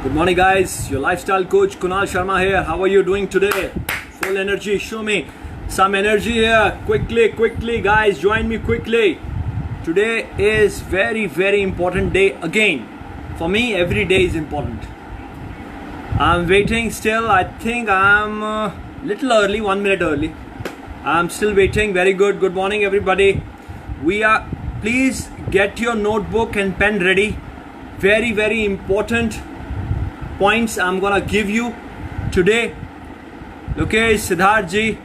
Good morning, guys. Your lifestyle coach Kunal Sharma here. How are you doing today? Full energy. Show me some energy here. Quickly, guys. Join me quickly. Today is very important day again. For me, every day is important. I'm waiting still. I think I'm little early, 1 minute early. I'm still waiting. Very good. Good morning, everybody. Please get your notebook and pen ready. Very important points I'm gonna give you today. Okay, Siddharth ji.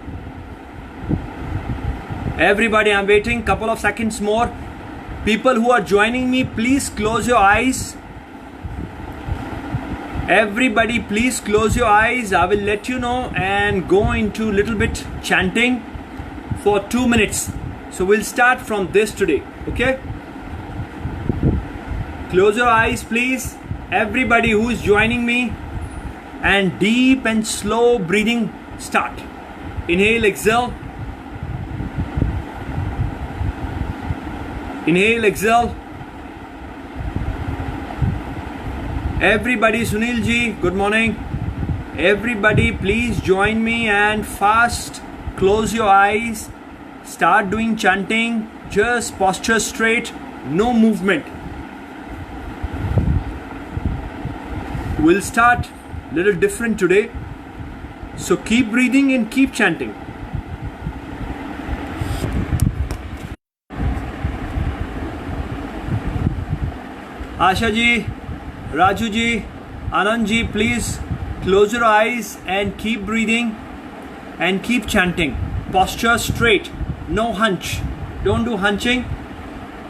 Everybody, I'm waiting. Couple of seconds more. People who are joining me, please close your eyes. Everybody, please close your eyes. I will let you know and go into little bit chanting for 2 minutes. So we'll start from this today. Okay? Close your eyes, please. Everybody who is joining me, and deep and slow breathing start. Inhale, exhale. Inhale, exhale. Everybody, Sunil ji, good morning. Everybody, please join me and fast close your eyes. Start doing chanting. Just posture straight, no movement. We'll start little different today. So keep breathing and keep chanting. Asha ji, Raju ji, Anand ji, please close your eyes and keep breathing and keep chanting. Posture straight, no hunch. Don't do hunching.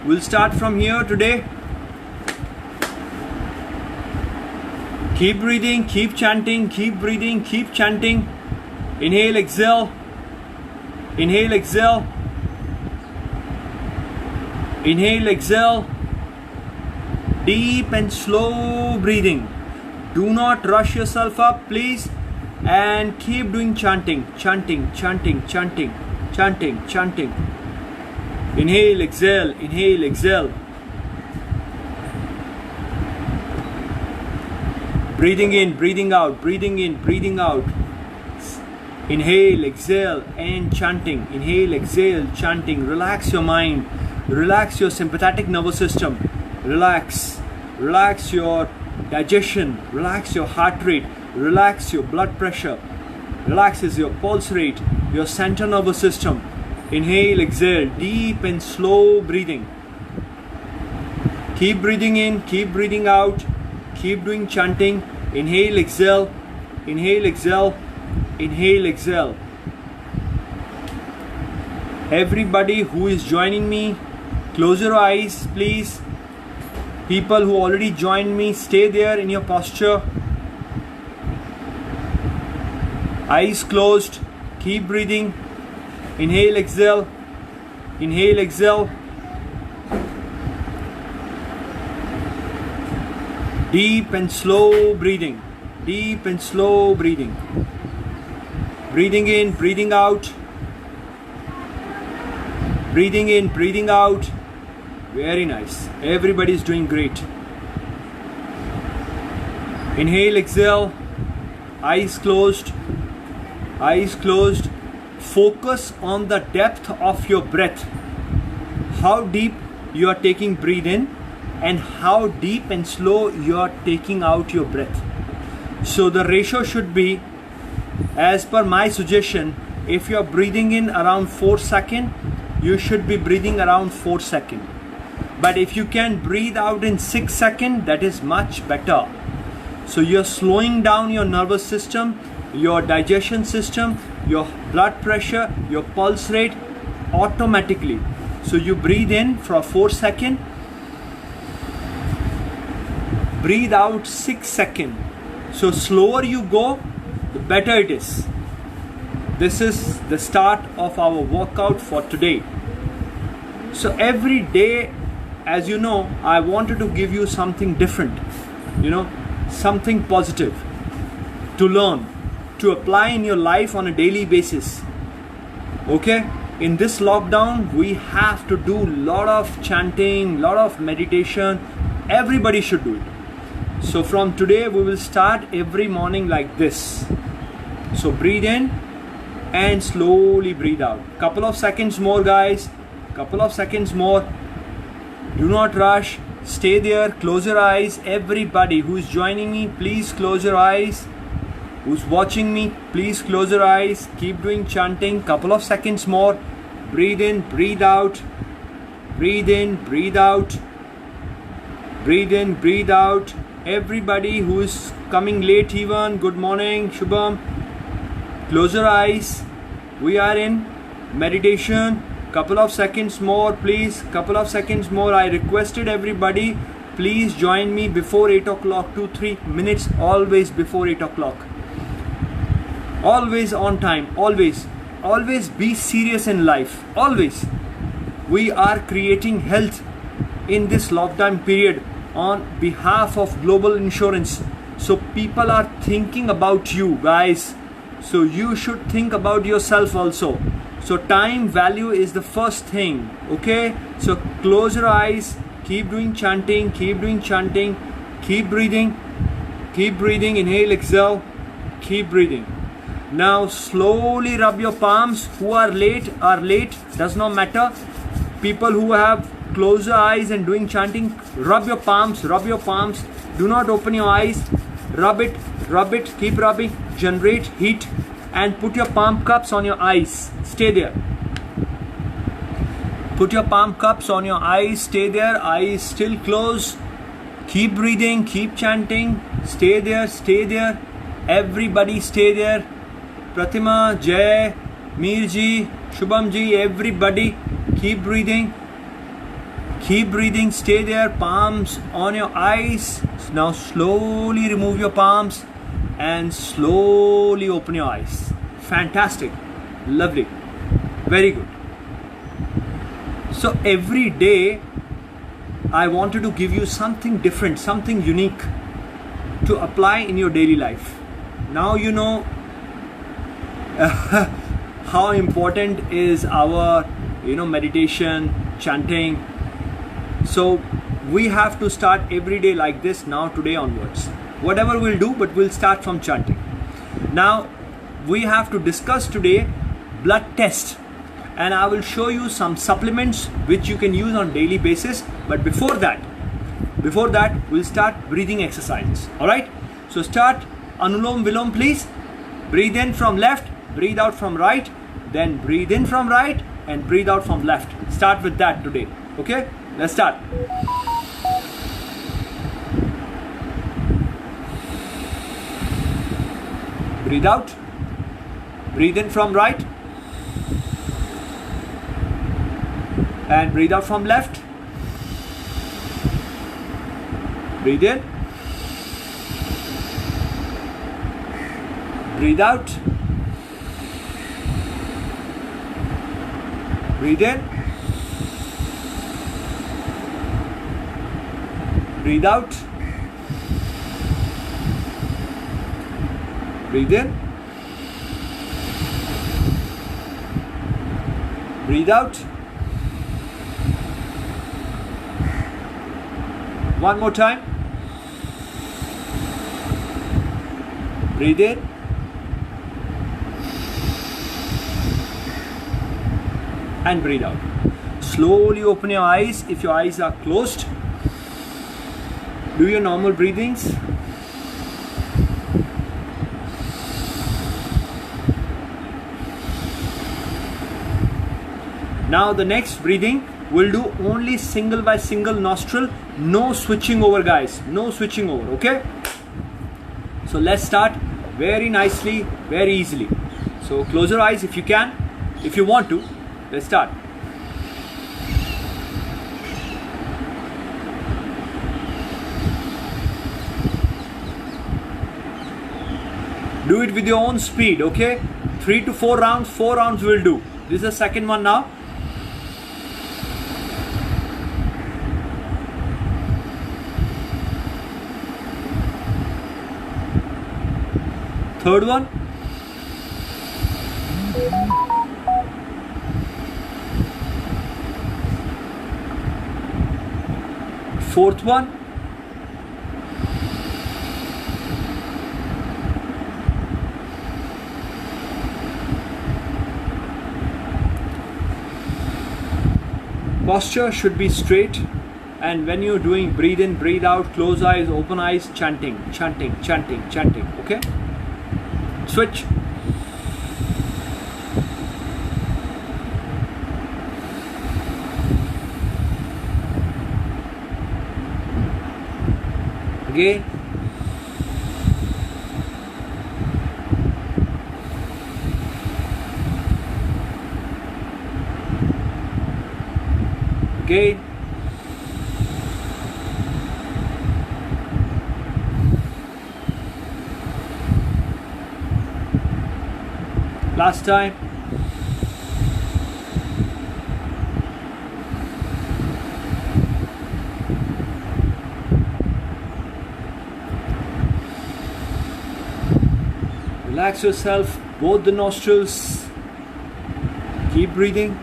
We'll start from here today. Keep breathing, keep chanting, keep breathing, keep chanting. Inhale, exhale. Inhale, exhale. Inhale, exhale. Deep and slow breathing. Do not rush yourself up, please. And keep doing chanting, chanting, chanting, chanting, chanting, chanting. Inhale, exhale, inhale, exhale. Breathing in, breathing out, breathing in, breathing out. Inhale, exhale, and chanting. Inhale, exhale, chanting. Relax your mind. Relax your sympathetic nervous system. Relax. Relax your digestion. Relax your heart rate. Relax your blood pressure. Relaxes your pulse rate, your central nervous system. Inhale, exhale, deep and slow breathing. Keep breathing in, keep breathing out. Keep doing chanting. Inhale, exhale, inhale, exhale, inhale, exhale. Everybody who is joining me, close your eyes, please. People who already joined me, stay there in your posture. Eyes closed. Keep breathing. Inhale, exhale, inhale, exhale. Deep and slow breathing. Deep and slow breathing. Breathing in, breathing out. Breathing in, breathing out. Very nice. Everybody is doing great. Inhale, exhale. Eyes closed. Eyes closed. Focus on the depth of your breath. How deep you are taking breathe in, and how deep and slow you are taking out your breath. So the ratio should be, as per my suggestion, if you are breathing in around 4 seconds, you should be breathing around 4 seconds. But if you can breathe out in 6 seconds, that is much better. So you're slowing down your nervous system, your digestion system, your blood pressure, your pulse rate automatically. So you breathe in for 4 seconds. Breathe out 6 seconds. So slower you go, the better it is. This is the start of our workout for today. So every day, as you know, I wanted to give you something different, something positive to learn, to apply in your life on a daily basis. Okay? In this lockdown, we have to do a lot of chanting, lot of meditation. Everybody should do it. So from today we will start every morning like this. So breathe in and slowly breathe out. Couple of seconds more, guys. Couple of seconds more. Do not rush. Stay there. Close your eyes. Everybody who is joining me, please close your eyes. Who's watching me, please close your eyes. Keep doing chanting. Couple of seconds more. Breathe in, breathe out. Breathe in, breathe out. Breathe in, breathe out. Everybody who is coming late even, good morning, Shubham. Close your eyes. We are in meditation. Couple of seconds more, please. Couple of seconds more. I requested everybody, please join me before 8 o'clock. 2-3 minutes, always before 8 o'clock. Always on time. Always. Always be serious in life. Always. We are creating health in this lockdown period on behalf of Global Insurance. So people are thinking about you, guys. So you should think about yourself also. So time value is the first thing. Okay, so close your eyes. Keep doing chanting. Keep doing chanting. Keep breathing. Keep breathing. Inhale, exhale. Keep breathing. Now slowly rub your palms. Who are late does not matter. People who have closed your eyes and doing chanting, rub your palms. Rub your palms. Do not open your eyes. Rub it. Rub it. Keep rubbing. Generate heat. And put your palm cups on your eyes. Stay there. Put your palm cups on your eyes. Stay there. Eyes still closed. Keep breathing. Keep chanting. Stay there. Stay there. Everybody stay there. Pratima, Jay, Meerji, Shubhamji, everybody keep breathing. Keep breathing. Stay there. Palms on your eyes. Now slowly remove your palms. And slowly open your eyes. Fantastic. Lovely. Very good. So every day I wanted to give you something different, something unique to apply in your daily life. Now you know how important is our meditation, chanting. So we have to start every day like this now, today onwards. Whatever we'll do, but we'll start from chanting. Now we have to discuss today blood test, and I will show you some supplements which you can use on daily basis. But before that we'll start breathing exercises. All right, so start Anulom Vilom, please. Breathe in from left, breathe out from right, then breathe in from right and breathe out from left. Start with that today. Okay, let's start. Breathe out. Breathe in from right. And breathe out from left. Breathe in. Breathe out. Breathe in. Breathe out. Breathe in. Breathe out. One more time. Breathe in. And breathe out. Slowly open your eyes. If your eyes are closed, do your normal breathings. Now the next breathing we'll do only single by single nostril, no switching over, guys, no switching over. Okay, so let's start very nicely, very easily. So close your eyes if you can, if you want to. Let's start. Do it with your own speed. Okay, 3 to 4 rounds, 4 rounds we'll do. This is the second one now. Third one. Fourth one. posture should be straight, and when you're doing breathe in, breathe out, close eyes, open eyes, chanting, chanting, chanting, chanting. Okay, switch. Again. Again. Last time. Relax yourself, both the nostrils. Keep breathing.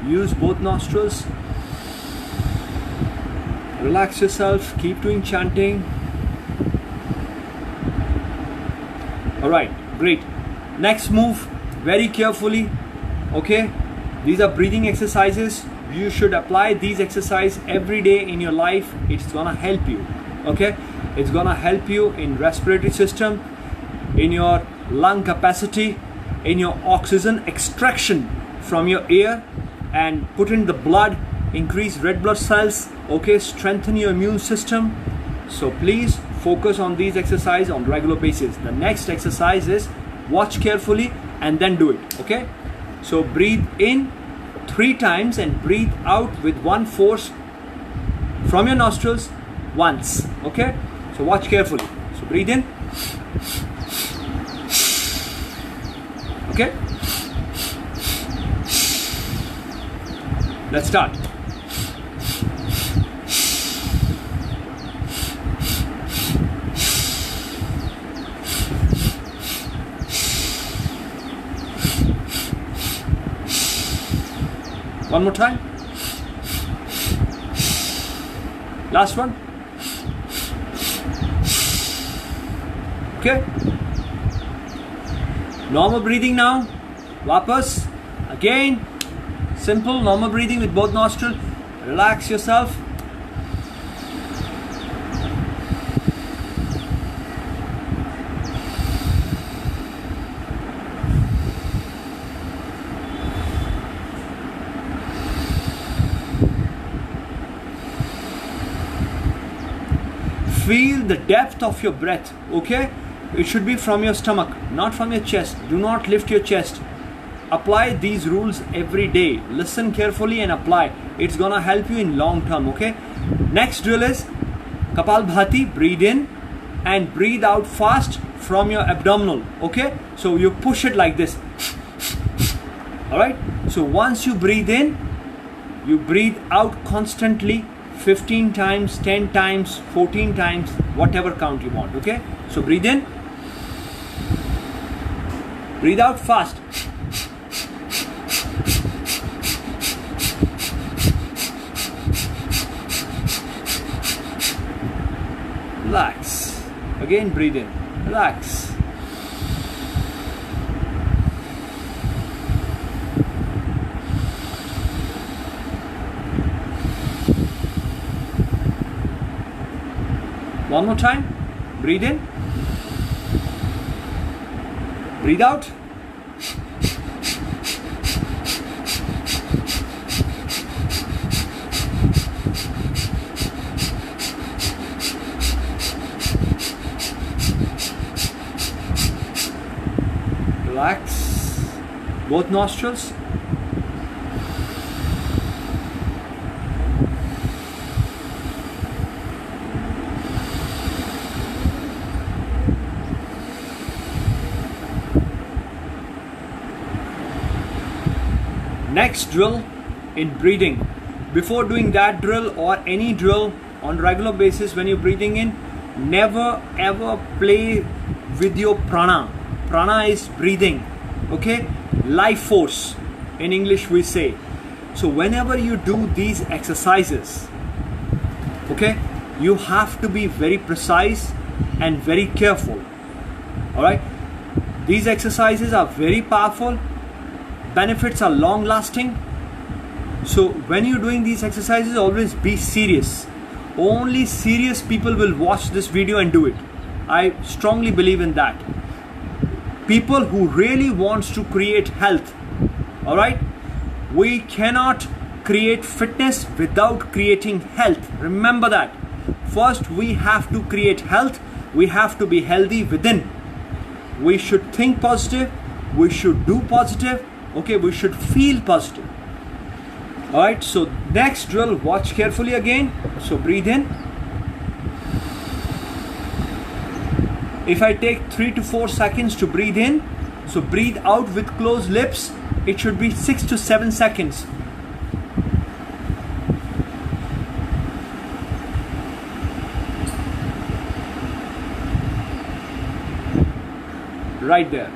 Use both nostrils. Relax yourself, keep doing chanting. Alright, great. Next move, very carefully. Okay, these are breathing exercises. You should apply these exercises every day in your life. It's gonna help you. Okay, it's gonna help you in respiratory system, in your lung capacity, in your oxygen extraction from your air, and put in the blood, increase red blood cells. Okay, strengthen your immune system. So please focus on these exercises on regular basis. The next exercise is watch carefully and then do it. Okay, so breathe in 3 times and breathe out with one force from your nostrils once. Okay, so watch carefully. So breathe in. Okay, let's start. One more time. Last one. Okay. Normal breathing now. Vapas. Again. Simple normal breathing with both nostrils. Relax yourself. Feel the depth of your breath. Okay, it should be from your stomach, not from your chest. Do not lift your chest. Apply these rules every day. Listen carefully and apply. It's gonna help you in long term. Okay, next drill is Kapalbhati. Breathe in and breathe out fast from your abdominal. Okay, so you push it like this. All right, so once you breathe in, you breathe out constantly, 15 times, 10 times, 14 times, whatever count you want. Okay, so breathe in, breathe out fast. Relax. Again breathe in, relax. One more time. Breathe in. Breathe out. Relax both nostrils. Next drill in breathing. Before doing that drill or any drill on regular basis, when you're breathing in, never ever play with your prana. Prana is breathing. Okay, life force in English we say. So whenever you do these exercises, okay, you have to be very precise and very careful. All right, these exercises are very powerful. Benefits are long lasting. So when you're doing these exercises, always be serious. Only serious people will watch this video and do it. I strongly believe in that. People who really wants to create health, all right? We cannot create fitness without creating health. Remember that. First, we have to create health. We have to be healthy within. We should think positive. We should do positive. Okay, we should feel positive. All right, so next drill, watch carefully again. So breathe in. If I take 3 to 4 seconds to breathe in, so breathe out with closed lips, it should be 6 to 7 seconds. Right there.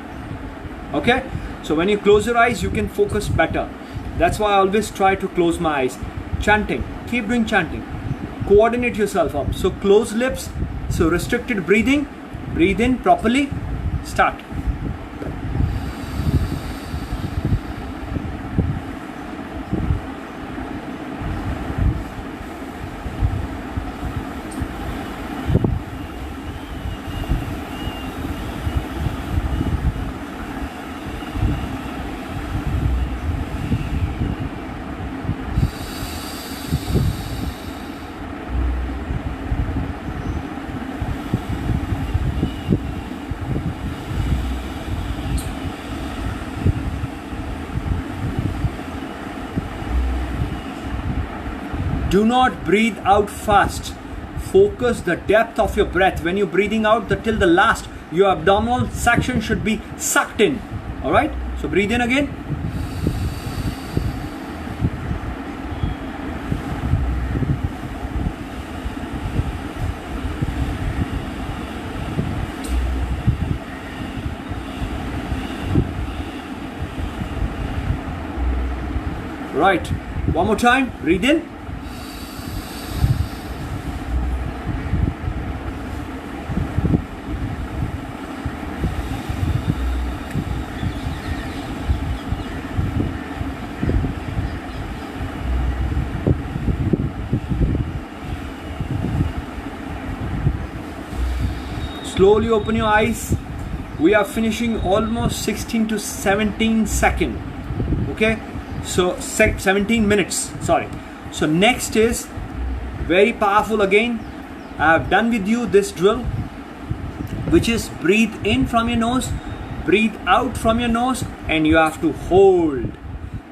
Okay, so when you close your eyes, you can focus better. That's why I always try to close my eyes. Chanting, keep doing chanting. Coordinate yourself up. So close lips, so restricted breathing. Breathe in properly. Start. Do not breathe out fast. Focus the depth of your breath. When you're breathing out till the last, your abdominal section should be sucked in. All right? So breathe in again. Right. One more time. Breathe in. Slowly open your eyes. We are finishing almost 16 to 17 seconds. Okay, so 17 minutes, sorry. So next is very powerful again. I have done with you this drill, which is breathe in from your nose, breathe out from your nose, and you have to hold.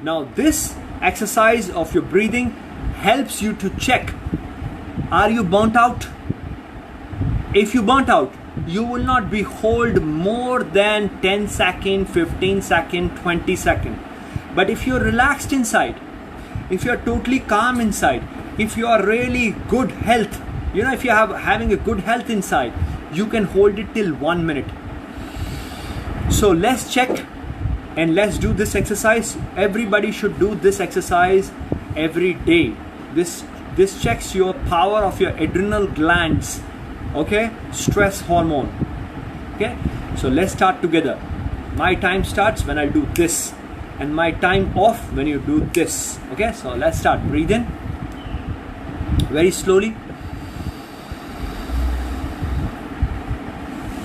Now this exercise of your breathing helps you to check, are you burnt out? If you burnt out, you will not be hold more than 10 second, 15 second, 20 second. But if you're relaxed inside, if you're totally calm inside, if you are really good health, you know, if you have having a good health inside, you can hold it till 1 minute. So let's check and let's do this exercise. Everybody should do this exercise every day. This checks your power of your adrenal glands. Okay, stress hormone. Okay, so let's start together. My time starts when I do this, and my time off when you do this. Okay, so let's start. Breathe in very slowly.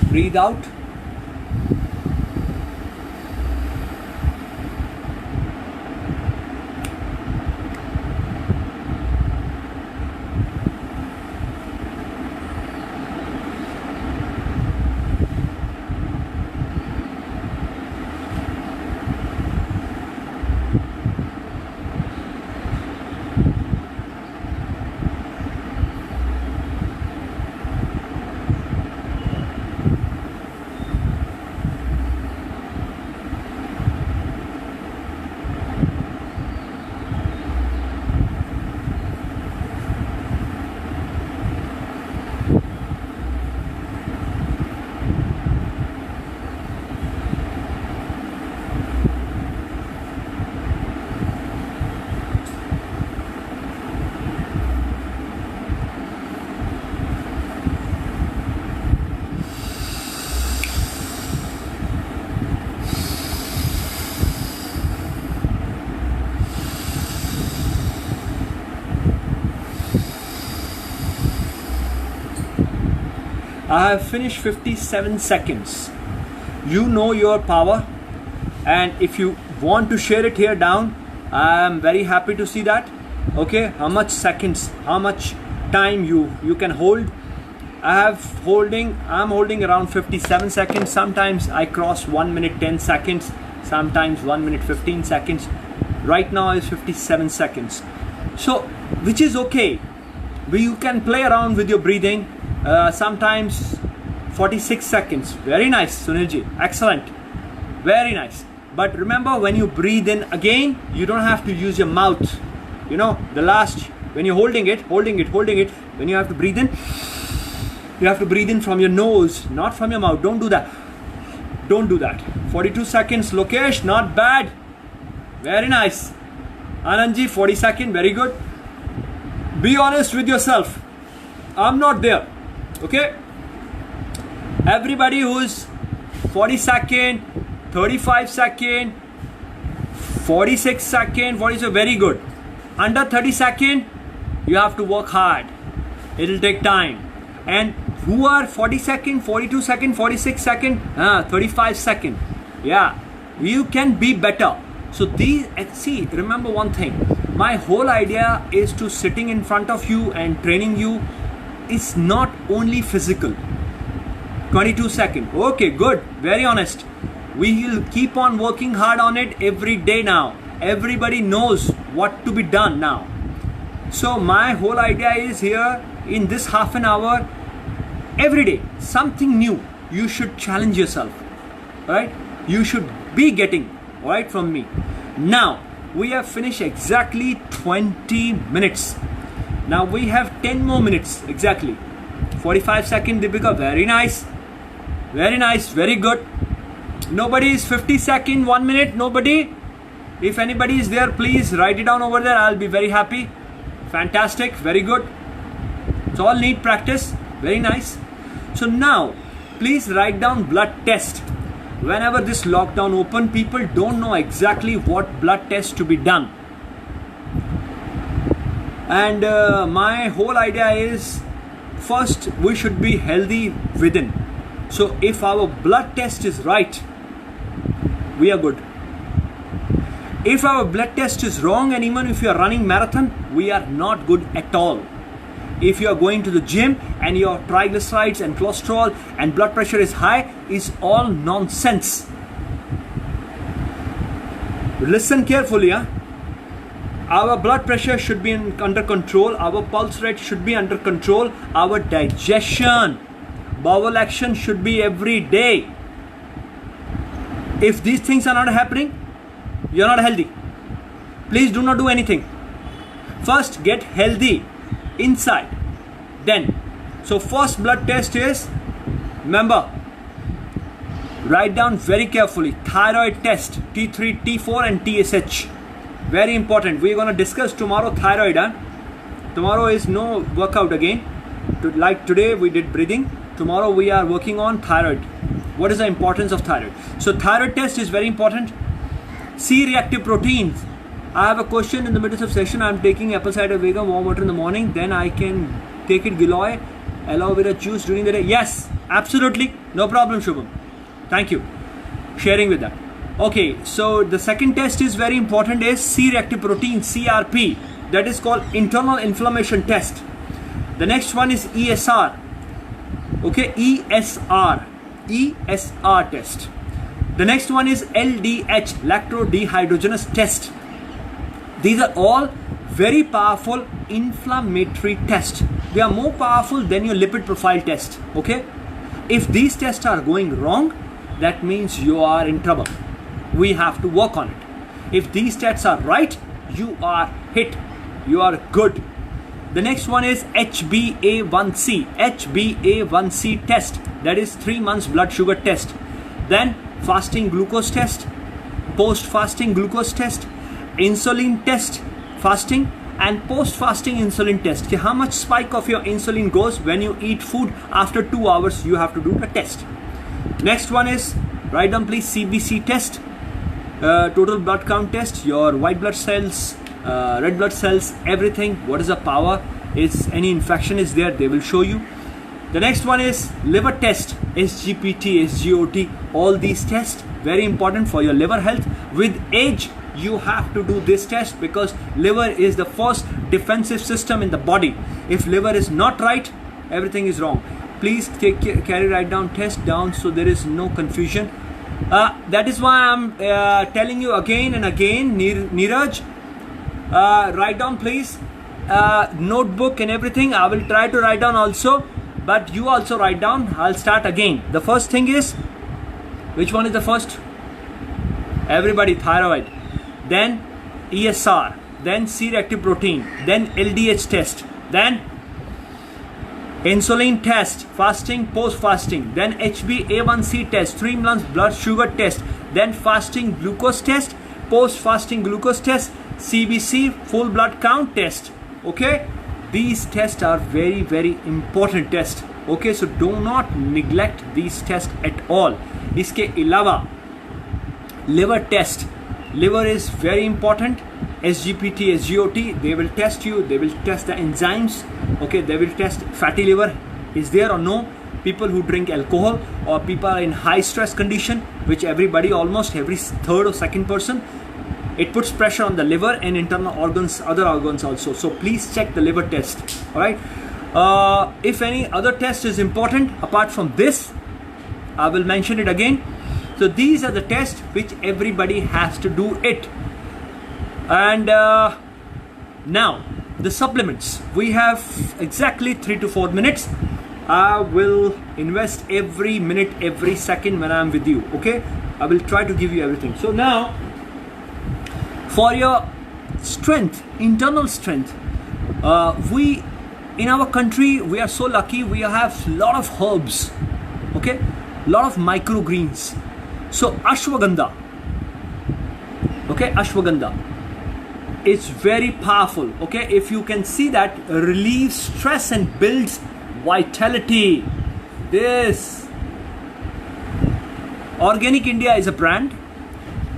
Breathe out. I have finished 57 seconds. You know your power, and if you want to share it here down, I am very happy to see that. Okay, how much seconds, how much time you can hold. I'm holding around 57 seconds. Sometimes I cross 1 minute 10 seconds, sometimes 1 minute 15 seconds. Right now is 57 seconds, so which is okay. You can play around with your breathing. Sometimes 46 seconds. Very nice, Sunilji, excellent, very nice. But remember, when you breathe in again, you don't have to use your mouth. You know, the last, when you're holding it, when you have to breathe in, you have to breathe in from your nose, not from your mouth. Don't do that. 42 seconds. Lokesh, not bad, very nice. Anandji, 40 seconds, very good. Be honest with yourself. I'm not there. Okay, everybody who's 40 second, 35 second, 46 second, 47, very good. Under 30 second, you have to work hard. It'll take time. And who are 40 second, 42 second, 46 second, 35 second, yeah, you can be better. So these, see, remember one thing, my whole idea is to sitting in front of you and training you is not only physical. 22 second, okay, good, very honest. We will keep on working hard on it every day now. Everybody knows what to be done now. So my whole idea is here in this half an hour, every day, something new. You should challenge yourself, right? You should be getting, right, from me. Now, we have finished exactly 20 minutes. Now we have 10 more minutes, exactly. 45 seconds, Deepika, very nice. Very nice, very good. Nobody is 50 seconds, 1 minute, nobody. If anybody is there, please write it down over there. I'll be very happy. Fantastic, very good. It's all need practice, very nice. So now, please write down blood test. Whenever this lockdown open, people don't know exactly what blood test to be done. And my whole idea is, first we should be healthy within. So if our blood test is right, we are good. If our blood test is wrong, and even if you are running marathon, we are not good at all. If you are going to the gym and your triglycerides and cholesterol and blood pressure is high, is all nonsense. Listen carefully, huh? Our blood pressure should be under control. Our pulse rate should be under control. Our digestion, bowel action should be every day. If these things are not happening, you're not healthy. Please do not do anything. First, get healthy inside. Then, so first blood test is, remember, write down very carefully, thyroid test, T3, T4 and TSH. Very important. We're going to discuss tomorrow thyroid. Tomorrow is no workout again. Like today we did breathing. Tomorrow we are working on thyroid. What is the importance of thyroid? So thyroid test is very important. C-reactive proteins. I have a question in the middle of session. I'm taking apple cider vinegar, warm water in the morning. Then I can take it Giloy, aloe vera juice during the day. Yes, absolutely. No problem, Shubham. Thank you. Sharing with that. Okay, so the second test is very important, is C-reactive protein, CRP. That is called internal inflammation test. The next one is ESR. Okay, ESR test. The next one is LDH, lacto dehydrogenase test. These are all very powerful inflammatory tests. They are more powerful than your lipid profile test. Okay, if these tests are going wrong, that means you are in trouble. We have to work on it. If these tests are right, you are hit. You are good. The next one is HbA1c. HbA1c test. That is 3 months blood sugar test. Then fasting glucose test, post-fasting glucose test, insulin test, fasting, and post-fasting insulin test. How much spike of your insulin goes when you eat food after 2 hours, you have to do the test. Next one is, write down please, CBC test, total blood count test, your white blood cells, red blood cells, everything. What is the power? Is any infection is there, they will show you. The next one is liver test, SGPT, SGOT. All these tests very important for your liver health. With age, you have to do this test because liver is the first defensive system in the body. If liver is not right, everything is wrong. Please write down test down so there is no confusion. That is why I'm telling you again and again, Neeraj, write down please, notebook and everything. I will try to write down also, but you also write down. I'll start again. The first thing is, which one is the first? Everybody, thyroid, then ESR, then C-reactive protein, then LDH test, then insulin test, fasting, post-fasting, then HbA1c test, 3 months blood sugar test, then fasting glucose test, post-fasting glucose test, CBC full blood count test. Okay, these tests are very, very important tests. Okay, so do not neglect these tests at all. इसके अलावा liver test, liver is very important. SGPT, SGOT, they will test you, they will test the enzymes. Okay, they will test fatty liver is there or no. People who drink alcohol or people in high stress condition, which everybody, almost every third or second person, it puts pressure on the liver and internal organs, other organs also. So please check the liver test. All right. If any other test is important apart from this, I will mention it again. So these are the tests which everybody has to do it. And now the supplements, we have exactly 3 to 4 minutes. I will invest every minute, every second when I am with you. Okay, I will try to give you everything. So now, for your strength, internal strength, we in our country, we are so lucky, we have lot of herbs. Okay, lot of microgreens. So ashwagandha, okay, ashwagandha, it's very powerful. Okay, if you can see that, relieves stress and builds vitality. This Organic India is a brand,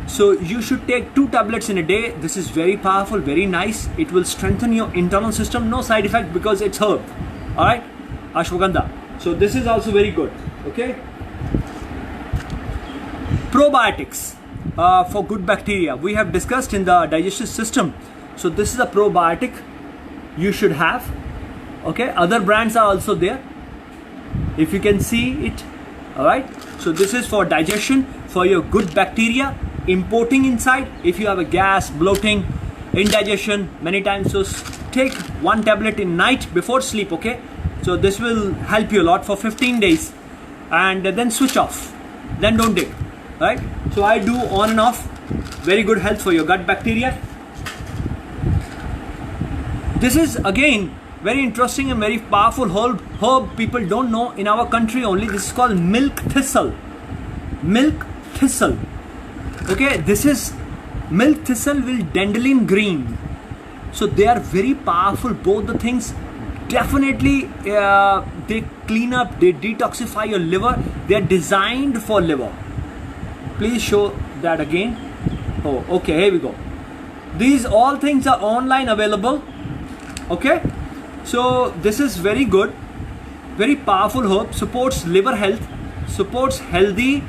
so you should take 2 tablets in a day. This is very powerful, very nice. It will strengthen your internal system. No side effect because it's herb. All right, ashwagandha. So this is also very good. Okay, probiotics. For good bacteria, we have discussed in the digestive system. So this is a probiotic you should have. Okay, other brands are also there, if you can see it. All right, so this is for digestion, for your good bacteria importing inside. If you have a gas, bloating, indigestion many times, so take 1 tablet in night before sleep. Okay, so this will help you a lot for 15 days and then switch off, then don't take. Right, so I do on and off. Very good health for your gut bacteria. This is again very interesting and very powerful herb people don't know in our country only. This is called milk thistle. Milk thistle. Okay, this is milk thistle with dandelion green. So they are very powerful, both the things. Definitely they clean up, they detoxify your liver. They are designed for liver. Please show that again. Oh, okay, here we go. These all things are online available. Okay, so this is very good, very powerful herb. Supports liver health, supports healthy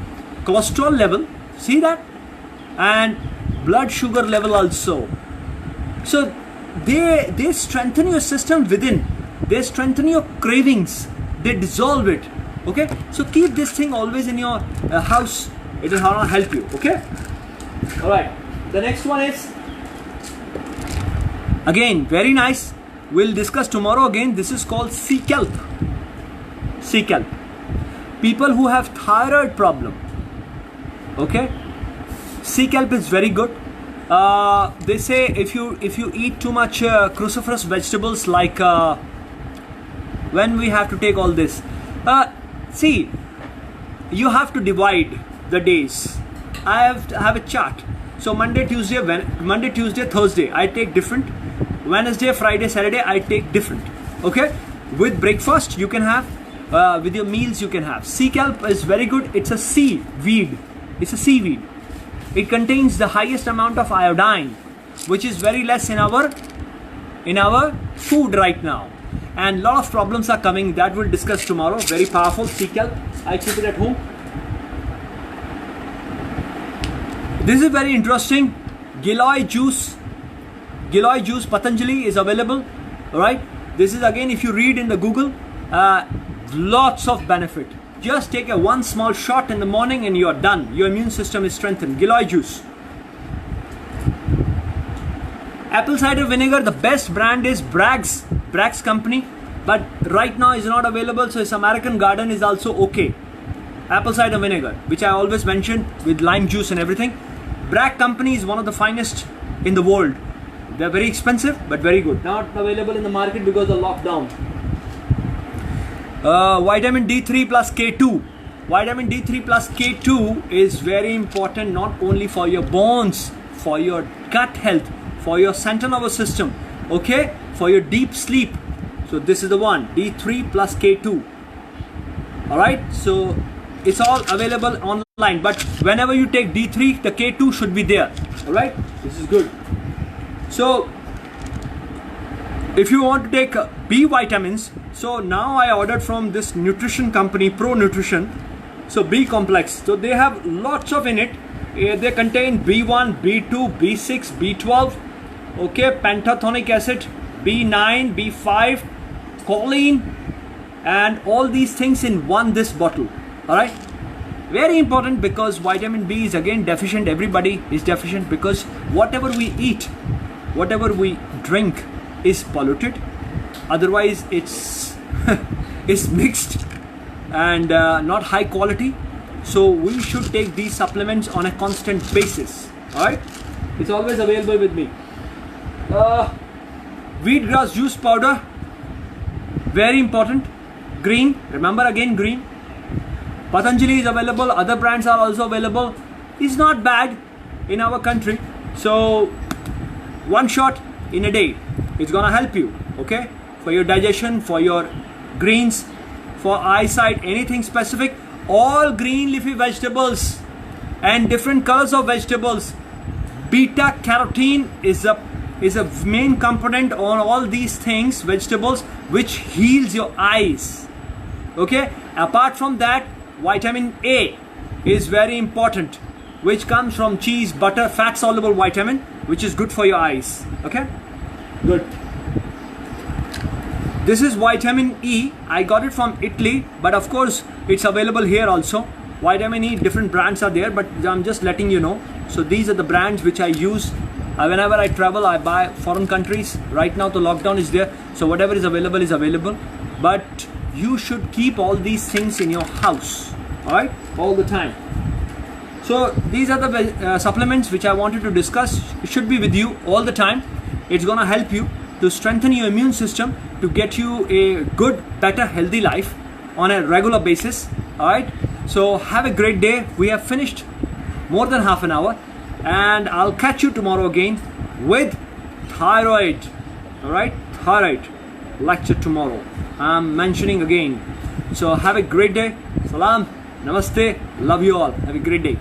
cholesterol level. See that? And blood sugar level also. So they strengthen your system within. They strengthen your cravings. They dissolve it. Okay, so keep this thing always in your house. It will help you. Okay, all right. The next one is again very nice. We'll discuss tomorrow again. This is called sea kelp. Sea kelp. People who have thyroid problem. Okay, sea kelp is very good. They say if you eat too much cruciferous vegetables, like when we have to take all this, see, you have to divide the days. I have a chart. So Monday, Tuesday, Thursday, I take different. Wednesday, Friday, Saturday, I take different. Okay, with breakfast you can have, with your meals you can have. Sea kelp is very good. It's a seaweed. It's a seaweed. It contains the highest amount of iodine, which is very less in our food right now. and lot of problems are coming that we'll discuss tomorrow. Very powerful. Sequel. I keep it at home. This is very interesting. Giloy juice Patanjali is available. Alright, this is again, if you read in the Google, lots of benefit. Just take one small shot in the morning and you're done. Your immune system is strengthened. Giloy juice. Apple cider vinegar, the best brand is Bragg's company, but right now is not available, so its American Garden is also okay. Apple cider vinegar, which I always mention, with lime juice and everything. Bragg company is one of the finest in the world. They're very expensive but very good. Not available in the market because of the lockdown. Vitamin D3 plus K2. Vitamin D3 plus K2 is very important, not only for your bones, for your gut health, for your central nervous system, okay, for your deep sleep. So this is the one, D3 plus K2. Alright, so it's all available online, but whenever you take D3, the K2 should be there. Alright, this is good. So if you want to take B vitamins, so now I ordered from this nutrition company, Pro Nutrition. So B complex, so they have lots of in it. They contain B1, B2, B6, B12, okay, pantothenic acid, B9, B5, choline, and all these things in this bottle. Alright, very important, because vitamin B is again deficient. Everybody is deficient because whatever we eat, whatever we drink is polluted. Otherwise it's it's mixed and not high quality. So we should take these supplements on a constant basis. Alright, it's always available with me. Wheatgrass juice powder, very important. Green, remember again green. Patanjali is available, other brands are also available. It's not bad in our country. So one shot in a day, it's gonna help you, okay, for your digestion, for your greens, for eyesight, anything specific. All green leafy vegetables and different colors of vegetables. Beta carotene is a main component on all these things, vegetables, which heals your eyes, okay. Apart from that, vitamin A is very important, which comes from cheese, butter, fat soluble vitamin, which is good for your eyes, okay. Good. This is vitamin E. I got it from Italy, but of course it's available here also. Vitamin E, different brands are there, but I'm just letting you know. So these are the brands which I use. Whenever I travel, I buy foreign countries. Right now the lockdown is there, so whatever is available. But you should keep all these things in your house, alright, all the time. So these are the supplements which I wanted to discuss. It should be with you all the time. It's gonna help you to strengthen your immune system, to get you a good, better, healthy life on a regular basis. Alright, so have a great day. We have finished more than half an hour, and I'll catch you tomorrow again with thyroid. Alright, thyroid lecture tomorrow, I'm mentioning again. So have a great day. Salam, namaste, love you all. Have a great day.